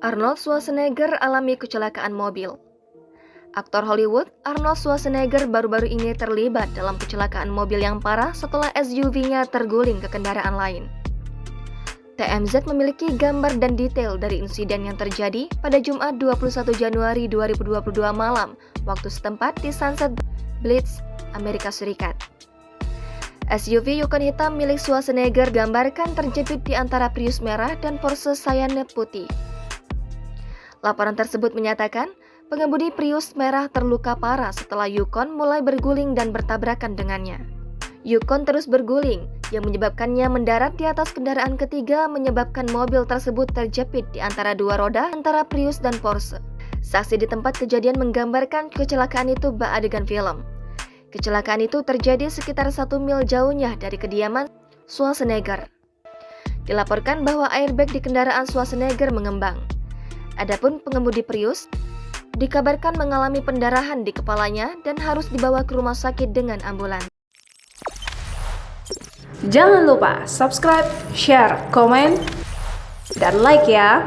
Arnold Schwarzenegger alami kecelakaan mobil. Aktor Hollywood Arnold Schwarzenegger baru-baru ini terlibat dalam kecelakaan mobil yang parah setelah SUV-nya terguling ke kendaraan lain. TMZ memiliki gambar dan detail dari insiden yang terjadi pada Jumat 21 Januari 2022 malam waktu setempat di Sunset Blitz, Amerika Serikat. SUV Yukon hitam milik Schwarzenegger gambarkan terjepit di antara Prius merah dan Porsche Cayenne putih. Laporan tersebut menyatakan, pengemudi Prius merah terluka parah setelah Yukon mulai berguling dan bertabrakan dengannya. Yukon terus berguling, yang menyebabkannya mendarat di atas kendaraan ketiga menyebabkan mobil tersebut terjepit di antara dua roda antara Prius dan Porsche. Saksi di tempat kejadian menggambarkan kecelakaan itu bak adegan film. Kecelakaan itu terjadi sekitar 1 mil jauhnya dari kediaman Schwarzenegger. Dilaporkan bahwa airbag di kendaraan Schwarzenegger mengembang. Adapun pengemudi Prius dikabarkan mengalami pendarahan di kepalanya dan harus dibawa ke rumah sakit dengan ambulans. Jangan lupa subscribe, share, komen, dan like ya.